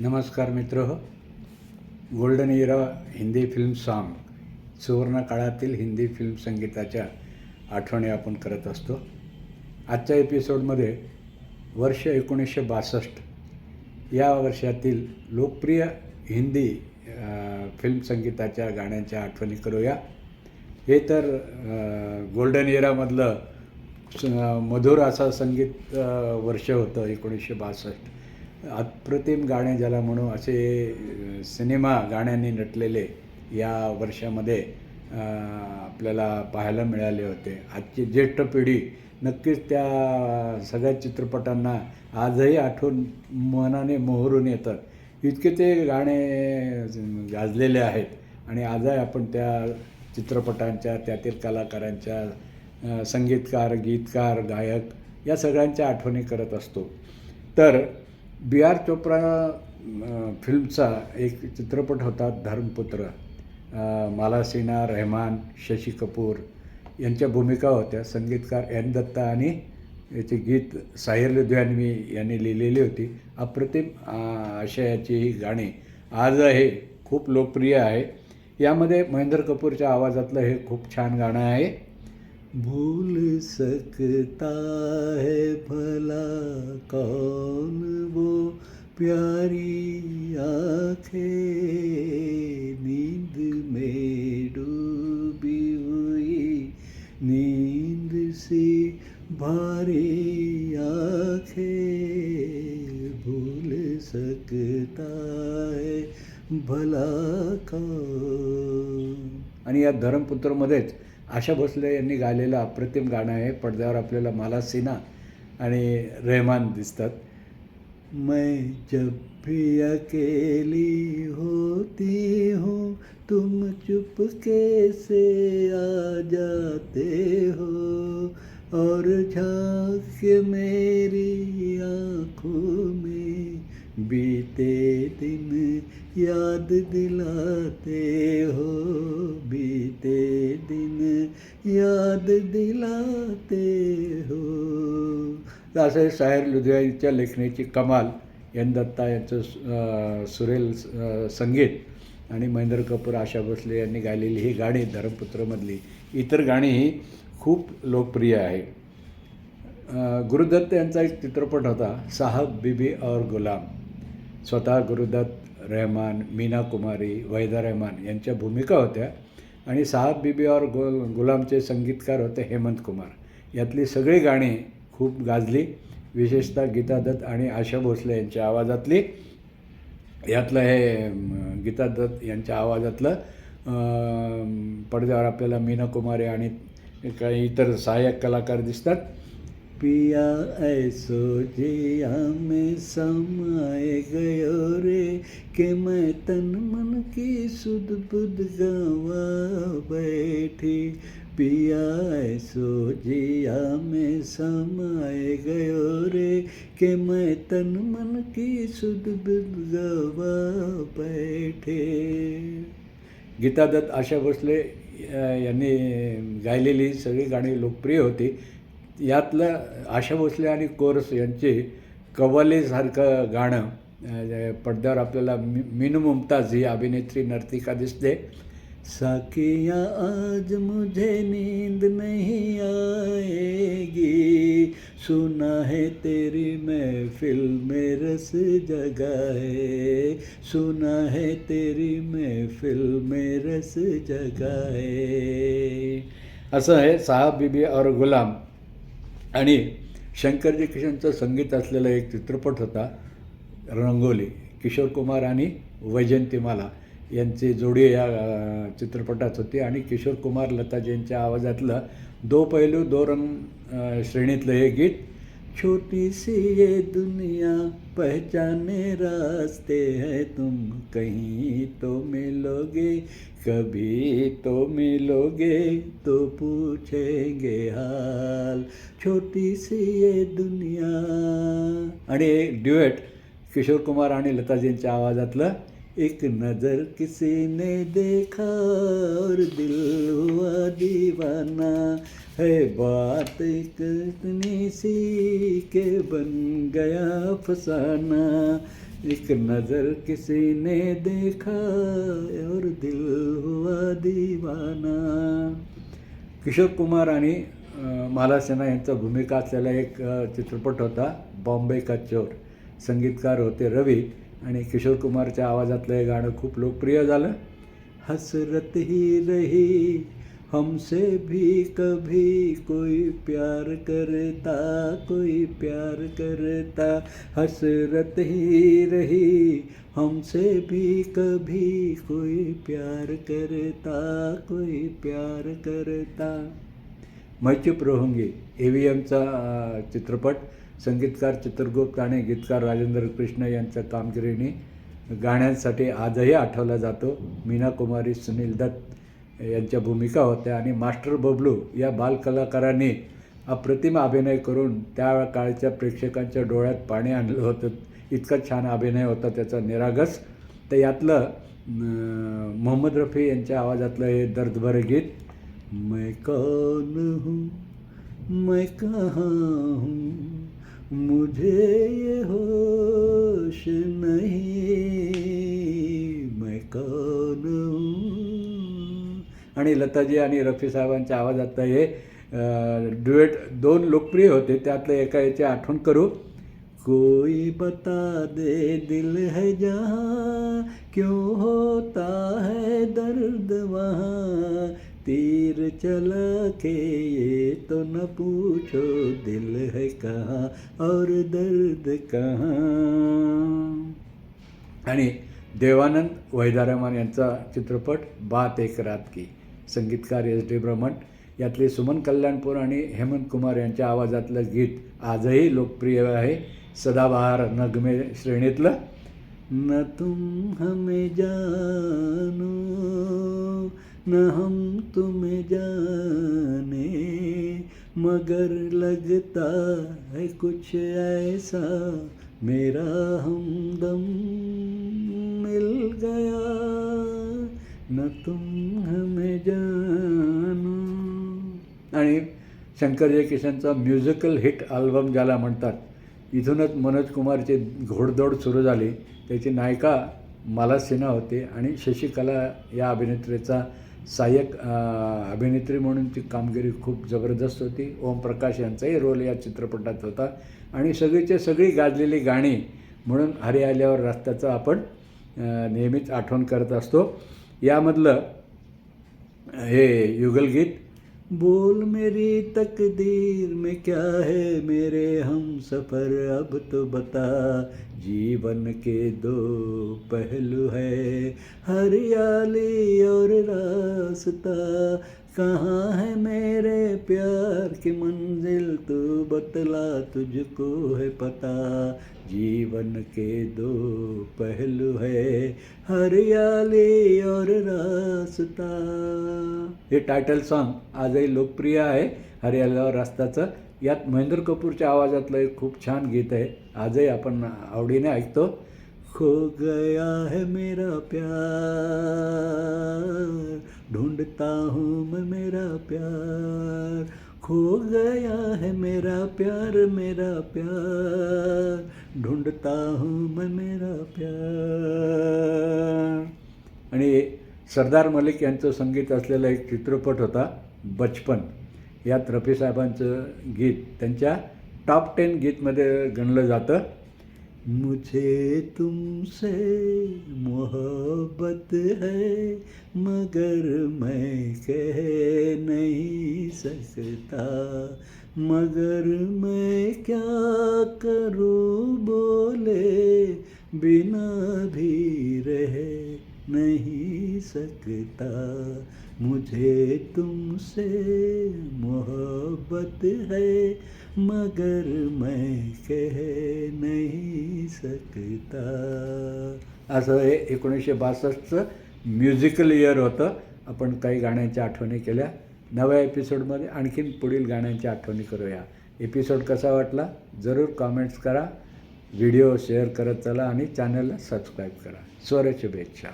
नमस्कार मित्र हो. Golden era Hindi film song, सुवर्ण काळातील हिंदी फिल्म संगीताच्या आठवणी आपण करत असतो. आजच्या एपिसोडमध्ये वर्ष 1962 या वर्षातील लोकप्रिय हिंदी फिल्म संगीताच्या गाण्यांच्या आठवणी करूया. हे तर गोल्डन इरामधलं मधुर असं संगीत वर्ष होतं 1962. अप्रतिम गाणे ज्याला म्हणू असे सिनेमा गाण्यांनी नटलेले या वर्षामध्ये आपल्याला पाहायला मिळाले होते. आजची ज्येष्ठ पिढी नक्कीच त्या सगळ्या चित्रपटांना आजही आठवून मनाने मोहरून येतात. इतके ते गाणे गाजलेले आहेत आणि आजही आपण त्या चित्रपटांच्या त्यातील कलाकारांच्या संगीतकार, गीतकार, गायक या सगळ्यांच्या आठवणी करत असतो. तर बी आर चोप्रा फिल्मचा एक चित्रपट होता धर्मपुत्र. माला सिन्हा, रहमान, शशी कपूर यांच्या भूमिका होत्या. संगीतकार एन दत्ता आणि याचे गीत साहिर लुधियानवी यांनी लिहिलेली होती. अप्रतिम आशयाची ही गाणी आजही खूप लोकप्रिय आहे. यामध्ये महेंद्र कपूरच्या आवाजातलं हे खूप छान गाणं आहे. भूल सकता है भला कौन वो प्यारी आँखें, नींद में डूबी हुई नींद सी भारी आँखें, भूल सकता है भला कौन. आणि या धर्मपुत्रमध्येच आशा भोसले यांनी गायलेलं अप्रतिम गाणं आहे. पडद्यावर आपल्याला माला सिन्हा आणि रहमान दिसतात. मैं जब भी अकेली होती हूँ तुम चुपके से आ जाते हो, और झांक के मेरी आँखों में बीते दिन याद दिलाते हो, बीते दिन याद दिलाते हो. असं साहिर लुधियानवीच्या लेखणीची कमाल, एन दत्ता यांचं सुरेल संगीत आणि महेंद्र कपूर, आशा भोसले यांनी गायलेली ही गाणी धर्मपुत्रमधली. इतर गाणीही खूप लोकप्रिय आहे. गुरुदत्त यांचा एक चित्रपट होता साहब, बीबी और गुलाम. स्वतः गुरुदत्त, रहमान, मीना कुमारी, वहिदा रहमान यांच्या भूमिका होत्या आणि साहब, बीबी और गुलामचे संगीतकार होते हेमंत कुमार. यातली सगळी गाणी खूप गाजली, विशेषतः गीता दत्त आणि आशा भोसले यांच्या आवाजातली. यातलं हे गीता दत्त यांच्या आवाजातलं पडद्यावर आपल्याला मीना कुमारी आणि काही इतर सहाय्यक कलाकार दिसतात. पिया ऐसो जिया में समाए गयो रे, के मैं तन मन की सुध बुध गवा बैठी, पिया ऐसो जिया में समाए गयो रे, के मैं तन मन की सुध बुध गवा बैठे. गीता दत्त, आशा भोसले यांनी गायलेली सगळी गाणी लोकप्रिय होती. यातलं आशा भोसले आणि कोरस यांचे कव्वालीसारखं गाणं पडद्यावर आपल्याला मीनू मुमताज ही अभिनेत्री नर्तिका दिसते. साकिया आज मुझे नींद नहीं आएगी, सुना है तेरी महफिल में रस जगाए, सुना है तेरी महफिल में रस जगाए. असं आहे साहब, बीबी और गुलाम. आणि शंकरजी किशनचं संगीत असलेला एक चित्रपट होता रंगोली. किशोर कुमार आणि वैजयंतीमाला यांची जोडी या चित्रपटात होती आणि किशोर कुमार, लताजींच्या आवाजातलं दो पहलू दो रंग श्रेणीतलं हे गीत. छोटी सी ये दुनिया पहचाने रास्ते हैं, तुम कहीं तो मिलोगे, कभी तो मिलोगे तो पूछेंगे हाल, छोटी सी ये दुनिया. आणि एक ड्युएट किशोर कुमार आणि लताजींच्या आवाजातलं. एक नज़र किसी ने देखा और दिल हुआ दीवाना, है बात इतनी सी के बन गया फसाना, एक नज़र किसी ने देखा और दिल हुआ दीवाना. किशोर कुमार आणि माला सिन्हा यांचा भूमिका असलेला एक चित्रपट होता बॉम्बे का चोर. संगीतकार होते रवी आणि किशोर कुमारच्या आवाजातलं हे गाणं खूप लोकप्रिय झालं. हसरत ही रही हमसे भी कभी कोई प्यार करता, कोई प्यार करता. हसरत ही रही हमसे भी कभी कोई प्यार करता, कोई प्यार करता. मैं चुप रहूंगी AVMचा चित्रपट. संगीतकार चित्रगुप्त आणि गीतकार राजेंद्र कृष्ण यांच्या कामगिरीने गाण्यांसाठी आजही आठवला जातो. मीना कुमारी, सुनील दत्त यांच्या भूमिका होत्या आणि मास्टर बबलू या बालकलाकारांनी अप्रतिम अभिनय करून त्या काळच्या प्रेक्षकांच्या डोळ्यात पाणी आणलं होतं. इतका छान अभिनय होता त्याचा निरागस. तर यातलं मोहम्मद रफी यांच्या आवाजातलं हे दर्दभरे गीत. मैं कौन हूँ मैं कहाँ हूँ मुझे ये होश नहीं, मैं कौन हूँ. आणि लताजी आणि रफी साहेबांच्या आवाजातलं हे ड्युएट 2 लोकप्रिय होते. त्यातलं एका याची आठवण करू. कोई बता दे दिल है जहाँ क्यों होता है दर्द वहाँ, तीर चला के ये तो न पूछो दिल है कहाँ और दर्द कहाँ. आणि देवानंद वैदारमान यांचा चित्रपट बात एक रात की. संगीतकार SD बर्मन. यातले सुमन कल्याणपूर आणि हेमंत कुमार यांच्या आवाजातलं गीत आजही लोकप्रिय आहे. सदाबहार नगमे श्रेणीतलं. न तुम हमें जानो न हम तुम्हें जाने, मगर लगता है कुछ ऐसा मेरा हमदम मिल गया, न तुम हमें जानो. आणि शंकर जयकिशनचा म्युझिकल हिट अल्बम ज्याला म्हणतात. इथूनच मनोज कुमारची घोडदौड सुरू झाली. त्याची नायिका माला सिन्हा होती आणि शशिकला या अभिनेत्रीचा सहाय्यक अभिनेत्री म्हणूनची कामगिरी खूप जबरदस्त होती. ओमप्रकाश यांचाही रोल या चित्रपटात होता. आणि सगळीच्या सगळी गाजलेली गाणी म्हणून हरी आल्यावर रस्त्याचं आपण नेहमीच आठवण करत असतो. यामधलं हे युगलगीत. बोल मेरी तकदीर में क्या है मेरे हम सफ़र अब तो बता, जीवन के 2 पहलू है हरियाली और रास्ता, कहाँ है मेरे प्यार की मंजिल तू बतला तुझको है पता, जीवन के 2 पहलू है हरियाली और रास्ता. हे टायटल सॉन्ग आजही लोकप्रिय आहे हरियाली और रास्ताचं. यात महेंद्र कपूरच्या आवाजातलं एक खूप छान गीत आहे. आजही आपण आवडीने ऐकतो. खो गया है मेरा प्यार ढूंढता हूँ मैं मेरा प्यार, खो गया है मेरा प्यार ढूंढता हूँ मैं मेरा प्यार. आणि सरदार मलिक यांचं संगीत असलेला एक चित्रपट होता बचपन. यात रफी साहेबांचं गीत त्यांच्या टॉप 10 गीतमध्ये गणलं जातं. मुझे तुमसे मोहब्बत है मगर मैं कह नहीं सकता, मगर मैं क्या करूं बोले बिना भी रह नहीं सकता, मुझे तुमसे मोहब्बत है मगर मैं कह नहीं सकता. असं हे 1962चं म्युझिकल इयर होतं. आपण काही गाण्यांच्या आठवणी केल्या. नव्या एपिसोडमध्ये आणखीन पुढील गाण्यांच्या आठवणी करूया. एपिसोड कसा वाटला जरूर कॉमेंट्स करा. व्हिडिओ शेअर करत चला आणि चॅनलला सबस्क्राईब करा. शुभेच्छा.